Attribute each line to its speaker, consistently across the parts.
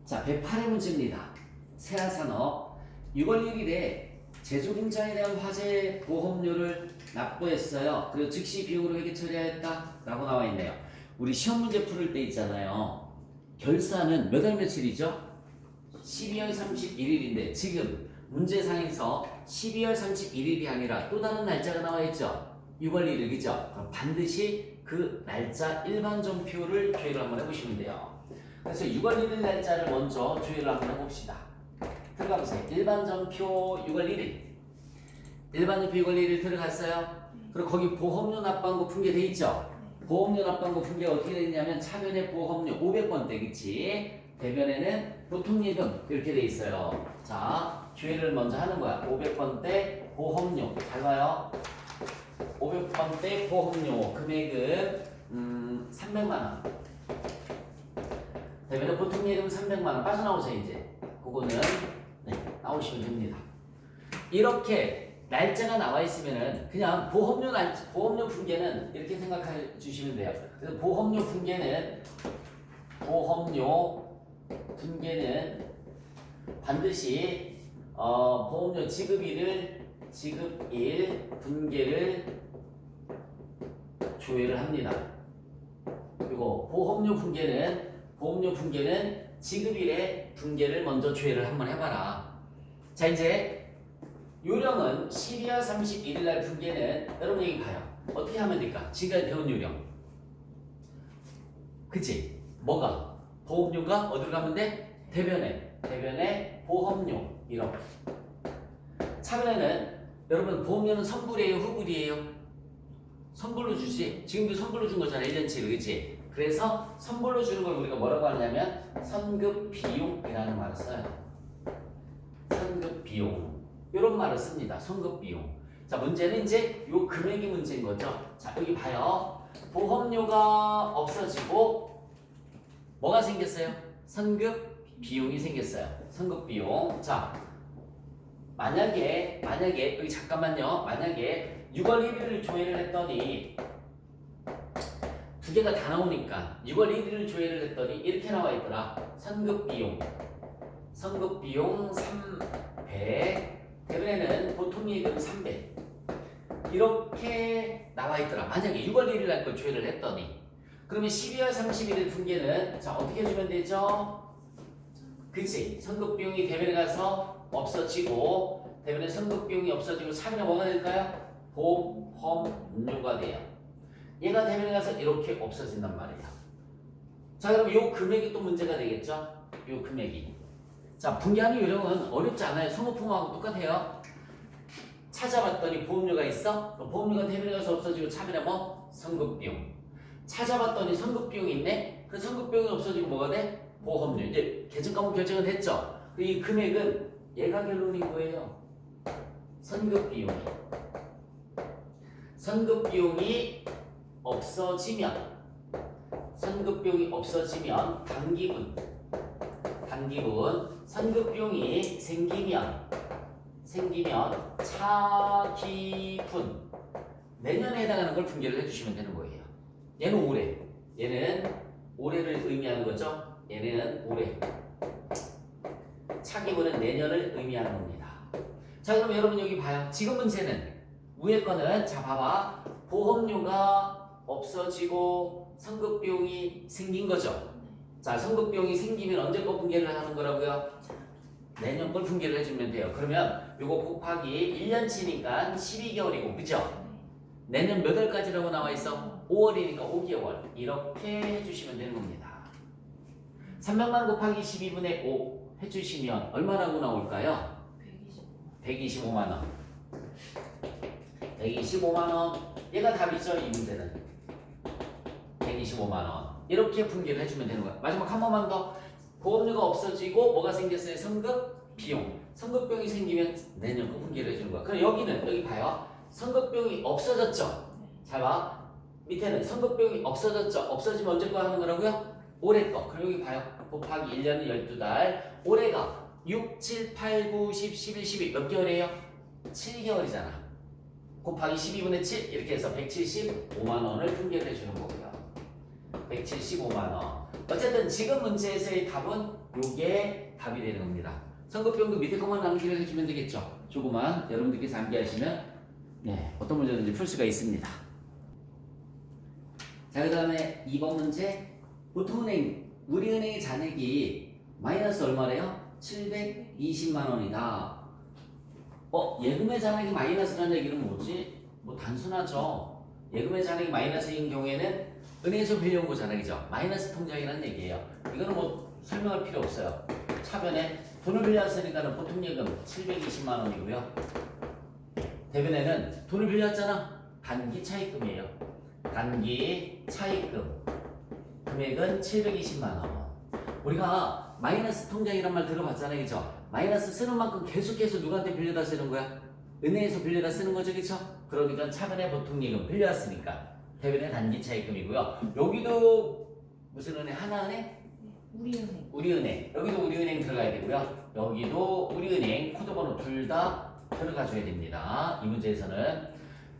Speaker 1: 자, 108의 문제입니다. 세아산업 6월 1일에 제조공장에 대한 화재 보험료를 납부했어요. 그리고 즉시 비용으로 회계 처리하였다 라고 나와 있네요. 우리 시험 문제 풀을 때 있잖아요. 결산은 몇 월 며칠이죠? 12월 31일인데 지금 문제상에서 12월 31일이 아니라 또 다른 날짜가 나와 있죠. 6월 1일, 그죠? 그럼 반드시 그 날짜 일반전표를 조회를 한번 해보시면 돼요. 그래서 6월 1일 날짜를 먼저 조회를 한번 해봅시다. 들어가보세요. 일반전표 6월 1일. 일반전표 6월 1일 들어갔어요. 그리고 거기 보험료 납부한 거 품계돼 있죠? 보험료 납부한 거 품계가 어떻게 되어 있냐면 차변에 보험료 500번대, 그치? 대변에는 보통예금 이렇게 돼 있어요. 자, 조회를 먼저 하는 거야. 500번대 보험료. 잘 봐요. 500번대 보험료 금액은 300만원. 대변에 보통예금 300만원 빠져나오세요. 이제 그거는 나오시면 됩니다. 이렇게 날짜가 나와 있으면은 그냥 보험료 분계는 이렇게 생각해 주시면 돼요. 그래서 보험료 분계는 반드시 보험료 지급일 분계를 조회를 합니다. 그리고 보험료 분계는 지급일의 분계를 먼저 조회를 한번 해봐라. 자, 이제 요령은 12월 31일 날 분계는 여러분 여기 봐요. 어떻게 하면 될까? 지금까지 배운 요령. 그치? 뭐가? 보험료가 어디로 가면 돼? 대변에 보험료 1억. 차변에는 여러분 보험료는 선불이에요? 후불이에요? 선불로 주지. 지금도 선불로 준 거잖아. 1년치를, 그치? 그래서 선불로 주는 걸 우리가 뭐라고 하냐면 선급비용이라는 말을 써요. 선급비용. 이런 말을 씁니다. 선급비용. 자, 문제는 이제 요 금액이 문제인 거죠. 자, 여기 봐요. 보험료가 없어지고 뭐가 생겼어요? 선급비용이 생겼어요. 선급비용. 자, 만약에 여기 잠깐만요. 만약에 6월 1일을 조회를 했더니 두 개가 다 나오니까 6월 1일을 조회를 했더니 이렇게 나와 있더라. 선급비용 300, 대변에는 보통예금 300 이렇게 나와 있더라. 만약에 6월 1일 날 걸 조회를 했더니 그러면 12월 31일 분계는 자 어떻게 해주면 되죠? 그치? 선급비용이 대변에 가서 없어지고 대변에 선급비용이 없어지고 차변에 뭐가 될까요? 보험료가 돼요. 얘가 대변에 가서 이렇게 없어진단 말이야. 자, 그럼 요 금액이 또 문제가 되겠죠? 요 금액이. 자, 분계하는 요령은 어렵지 않아요. 소모품하고 똑같아요. 찾아봤더니 보험료가 있어? 그럼 보험료가 대변에 가서 없어지고 차변에 뭐? 선급비용. 찾아봤더니 선급비용이 있네? 그 선급비용이 없어지고 뭐가 돼? 보험료. 이제 계정 과목 결정은 됐죠? 이 금액은 얘가 결론인 거예요. 선급비용이 없어지면 단기분 선급비용이 생기면 차기분 내년에 해당하는 걸 분계를 해주시면 되는 거예요. 얘는 올해, 얘는 올해를 의미하는 거죠. 얘는 올해, 차기분은 내년을 의미하는 겁니다. 자, 그럼 여러분 여기 봐요. 지금 문제는 위에 거는 자 봐봐. 보험료가 없어지고 선급비용이 생긴 거죠. 자, 선급비용이 생기면 언제 거 분계를 하는 거라고요? 내년 걸 분계를 해주면 돼요. 그러면 요거 곱하기 1년치니까 12개월이고, 그죠? 내년 몇 월까지라고 나와 있어? 5월이니까 5개월. 이렇게 해주시면 되는 겁니다. 300만 곱하기 12분의 5 해주시면 얼마라고 나올까요? 125만 원. 125만 원. 얘가 답이죠, 이 문제는. 125만 원. 이렇게 분계를 해주면 되는 거야. 마지막 한 번만 더. 보험료가 없어지고 뭐가 생겼어요? 선급비용. 선급비용이 생기면 내년 거 분계를 해주는 거야. 그럼 여기는 여기 봐요. 선급비용이 없어졌죠. 잘 봐. 밑에는 선급비용이 없어졌죠. 없어지면 언제 거 하는 거라고요? 올해 거. 그럼 여기 봐요. 곱하기 1년은 12달. 올해가 6, 7, 8, 9, 10, 11, 12 몇 개월이에요? 7개월이잖아. 곱하기 12분의 7 이렇게 해서 175만 원을 분계를 해주는 거고요. 175만 원. 어쨌든 지금 문제에서의 답은 요게 답이 되는 겁니다. 선급비용도 밑에 것만 암기를 해주면 되겠죠. 조금만 여러분들께서 암기하시면 네, 어떤 문제든지 풀 수가 있습니다. 자, 그 다음에 2번 문제. 보통은행, 우리은행의 잔액이 마이너스 얼마래요? 720만 원이다. 예금의 잔액이 마이너스라는 얘기는 뭐지? 뭐 단순하죠. 예금의 잔액이 마이너스인 경우에는 은행에서 빌려온 거 잔액이죠. 마이너스 통장이라는 얘기예요. 이거는 뭐 설명할 필요 없어요. 차변에 돈을 빌렸으니까는 보통 예금 720만 원이고요. 대변에는 돈을 빌렸잖아. 단기 차입금이에요. 단기 차입금. 금액은 720만 원. 우리가 마이너스 통장이란 말 들어봤잖아요. 그죠? 마이너스 쓰는 만큼 계속해서 누구한테 빌려다 쓰는 거야? 은행에서 빌려다 쓰는 거죠. 그쵸? 그러니까 차변에 보통 예금 빌려왔으니까 대변에 단기 차입금이고요. 여기도 무슨 은행? 하나은행?
Speaker 2: 우리은행.
Speaker 1: 우리은행. 여기도 우리은행 들어가야 되고요. 여기도 우리은행 코드번호 둘 다 들어가줘야 됩니다. 이 문제에서는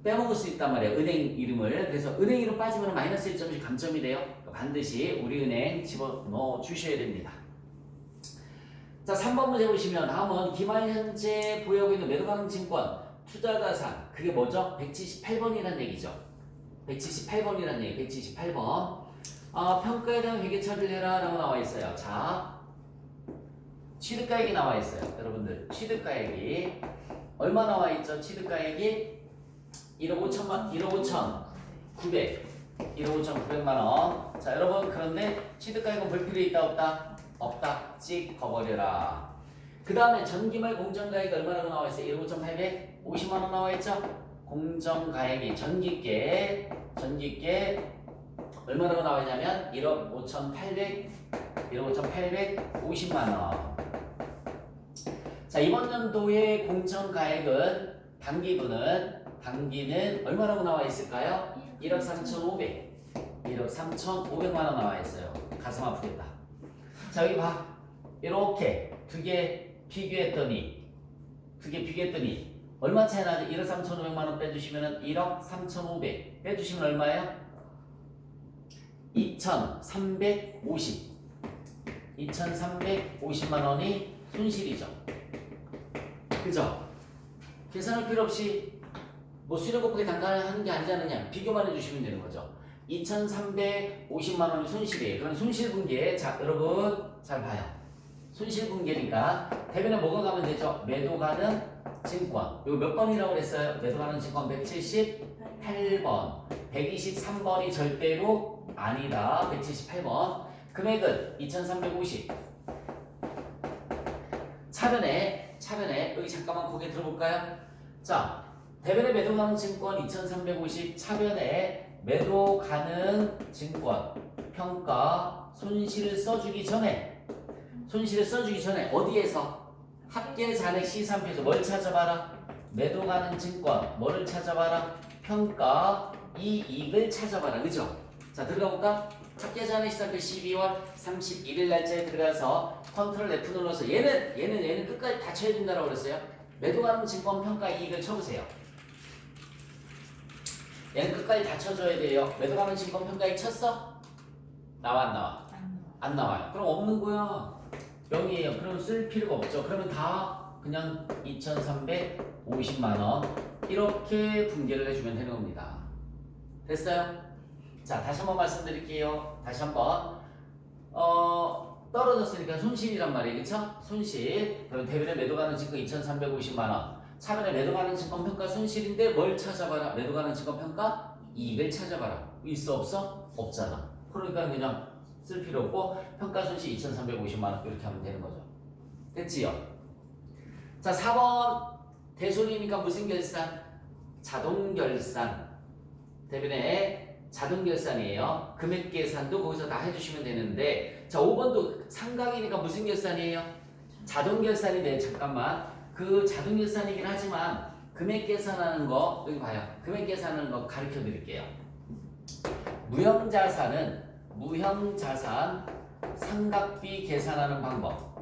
Speaker 1: 빼먹을 수 있단 말이에요. 은행 이름을. 그래서 은행 이름 빠지면 마이너스 1점씩 감점이 돼요. 반드시 우리은행 집어넣어 주셔야 됩니다. 자, 3번 문제 보시면 다음은 기말 현재 보유하고 있는 매도 가능 증권 투자자산. 그게 뭐죠? 178번이라는 얘기죠. 178번이라는 얘기. 178번. 평가에 대한 회계 처리를 해라 라고 나와 있어요. 자, 취득가액이 나와 있어요. 여러분들 취득가액이 얼마 나와 있죠? 취득가액이 1억 5,900만 원. 자, 여러분 그런데 취득가액은 볼 필요 있다 없다? 없다. 찍어버려라. 그 다음에 전기말 공정가액이 얼마라고 나와 있어요? 1억 5,850만 원 나와 있죠? 공정가액이 전기계 얼마라고 나와 있냐면 1억 5,850만 원. 자, 이번 연도의 공정가액은 단기는 얼마라고 나와 있을까요? 1억 3,500만 원 나와 있어요. 가슴 아프겠다. 자, 여기 봐. 이렇게 두 개 비교했더니 얼마 차이 나죠? 1억 3,500만 원 빼주시면 1억 3,500 빼주시면 얼마예요? 2,350만 원이 손실이죠. 그죠? 계산할 필요 없이 뭐 수령 곱하기 단가를 하는 게 아니잖아요. 그냥 비교만 해주시면 되는 거죠. 2,350만 원이 손실이에요. 그럼 손실분계. 자, 여러분 잘 봐요. 손실분계니까 대변에 뭐가 가면 되죠? 매도 가능 증권. 이거 몇 번이라고 그랬어요? 매도 가능 증권 178번. 123번이 절대로 아니다. 178번. 금액은 2,350. 차변에 여기 잠깐만 고개 들어볼까요? 자, 대변에 매도 가능 증권 2,350. 차변에 매도 가능 증권 평가 손실을 써주기 전에 어디에서? 합계 잔액 시산표에서 뭘 찾아봐라? 매도 가능 증권 뭐를 찾아봐라? 평가 이익을 찾아봐라. 그죠? 자, 들어가 볼까? 합계 잔액 시산표 12월 31일 날짜에 들어가서 컨트롤 F 눌러서 얘는 끝까지 다 쳐야 된다고 그랬어요. 매도 가능 증권 평가 이익을 쳐보세요. 얘는 끝까지 다 쳐줘야 돼요. 매도 가능 증권 평가 이익 쳤어? 나와 안 나와? 안 나와요. 그럼 없는 거야. 0이에요. 그럼 쓸 필요가 없죠. 그러면 다 그냥 2,350만 원 이렇게 분계를 해주면 되는 겁니다. 됐어요? 자, 다시 한번 말씀드릴게요. 다시 한번 떨어졌으니까 손실이란 말이에요. 그쵸? 손실. 그럼 대변에 매도 가능 증권 2,350만 원. 차변에 매도 가능 증권 평가 손실인데 뭘 찾아봐라? 매도 가능 증권 평가 이익을 찾아봐라. 있어 없어? 없잖아. 그러니까 그냥 쓸 필요 없고 평가 손실 2,350만 원 이렇게 하면 되는 거죠. 됐지요? 자, 4번 대손이니까 무슨 결산? 자동 결산. 대변에 자동 결산이에요. 금액 계산도 거기서 다 해주시면 되는데, 자, 5번도 상각이니까 무슨 결산이에요? 자동 결산인데 잠깐만, 그 자동 결산이긴 하지만 금액 계산하는 거 여기 봐요. 금액 계산하는 거 가르쳐 드릴게요. 무형자산 상각비 계산하는 방법.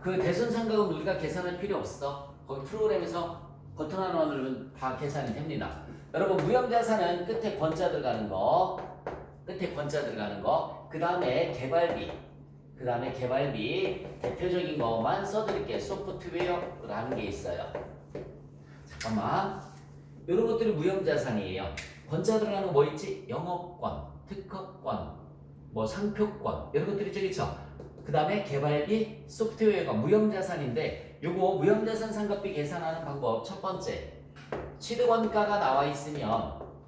Speaker 1: 그 대손 상각은 우리가 계산할 필요 없어. 거기 프로그램에서 버튼 하나만 누르면 다 계산이 됩니다. 여러분 무형자산은 끝에 권자 들어가는 거, 그 다음에 개발비 대표적인 것만 써드릴게요. 소프트웨어라는 게 있어요. 잠깐만. 이런 것들이 무형자산이에요. 권자 들어가는 거 뭐 있지? 영업권, 특허권, 뭐 상표권 이런 것들이 저기 있죠. 그 다음에 개발비, 소프트웨어가 무형자산인데 요거 무형자산 상각비 계산하는 방법 첫 번째 취득원가가 나와 있으면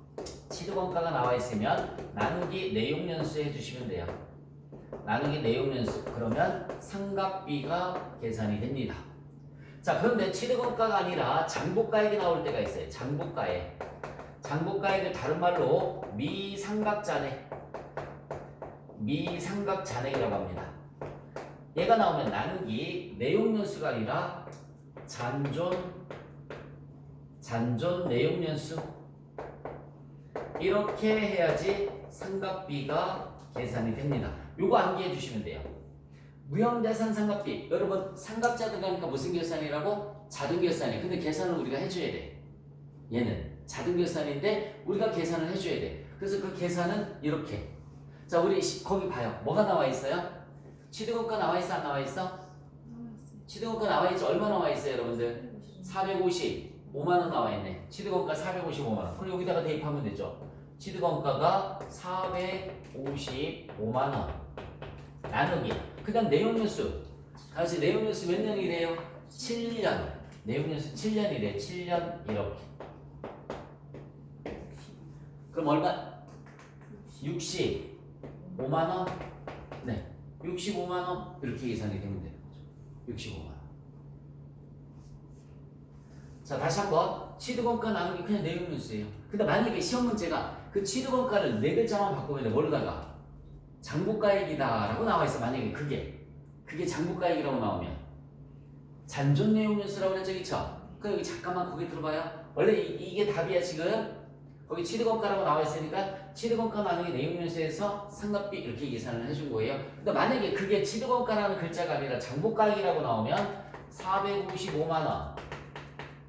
Speaker 1: 나누기 내용연수 해주시면 돼요. 나누기 내용연수 그러면 상각비가 계산이 됩니다. 자 그런데 취득원가가 아니라 장부가액이 나올 때가 있어요. 장부가액을 다른 말로 미상각잔액이라고 합니다. 얘가 나오면 나누기 내용연수가 아니라 잔존 내용연수 이렇게 해야지 상각비가 계산이 됩니다. 요거 암기해 주시면 돼요. 무형자산 상각비 여러분 상각자 들어가니까 무슨 결산이라고? 자동결산이. 근데 계산을 우리가 해줘야 돼. 얘는 자동결산인데 우리가 계산을 해줘야 돼. 그래서 그 계산은 이렇게. 자 우리 거기 봐요. 뭐가 나와 있어요? 취득원가 나와 있어 안 나와 있어? 취득원가 나와 있죠. 얼마 나와 있어요 여러분들? 455만 원 나와 있네. 취득원가 455만 원. 그럼 여기다가 대입하면 되죠. 취득원가가 455만 원 나누기. 그다음 내용연수. 다시 내용연수 몇 년이래요? 7년. 내용연수 7년이래. 7년 이렇게. 그럼 얼마? 65만 원. 네. 65만 원 이렇게 계산이 되면 되는 거죠. 65만 원. 자 다시 한번 취득원가 나누기 그냥 내용연수예요. 근데 만약에 시험 문제가 그 취득원가를 네 글자만 바꾸면 돼. 뭘로다가 장부가액이다라고 나와 있어. 만약에 그게 장부가액이라고 나오면 잔존 내용연수라고 한 적 있죠. 그럼 여기 잠깐만 거기 들어봐요. 원래 이게 답이야 지금. 거기 취득원가라고 나와 있으니까 취득원가 나누기 내용연수에서 상각비 이렇게 계산을 해준 거예요. 근데 만약에 그게 취득원가라는 글자가 아니라 장부가액이라고 나오면 455만 원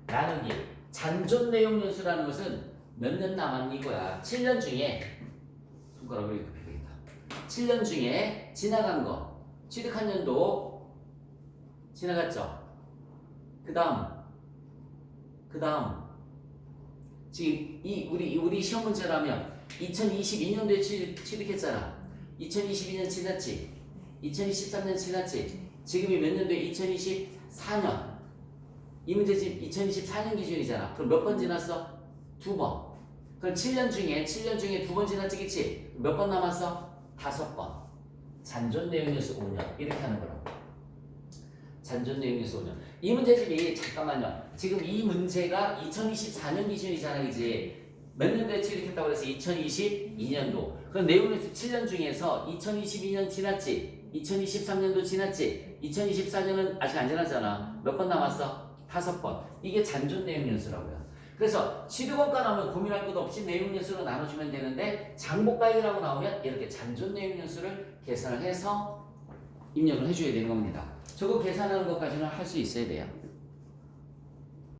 Speaker 1: 나누기 잔존 내용연수라는 것은 몇 년 남았니 이거야. 7년 중에 손가락을 이렇게 펴야겠다. 7년 중에 지나간 거 취득한 년도 지나갔죠. 그 다음 지금 우리 시험 문제라면 2022년도에 취득했잖아. 2022년 지났지. 2023년 지났지. 지금이 몇 년도에 2024년. 이 문제 지금 2024년 기준이잖아. 그럼 몇 번 지났어? 2번. 그럼 7년 중에 2번 지났지, 그치? 몇 번 남았어? 5번. 잔존 내용연수 5년. 이렇게 하는 거라고. 잔존 내용연수 5년. 이 문제집이 잠깐만요. 지금 이 문제가 2024년 기준이잖아, 그지? 몇 년도에 취득했다고 그래서 2022년도. 그럼 내용연수 7년 중에서 2022년 지났지? 2023년도 지났지? 2024년은 아직 안 지났잖아. 몇 번 남았어? 5번. 이게 잔존 내용연수라고요. 그래서 취득원가 나오면 고민할 것 없이 내용연수로 나눠주면 되는데 장부가액이라고 나오면 이렇게 잔존 내용연수를 계산을 해서 입력을 해줘야 되는 겁니다. 저거 계산하는 것까지는 할 수 있어야 돼요.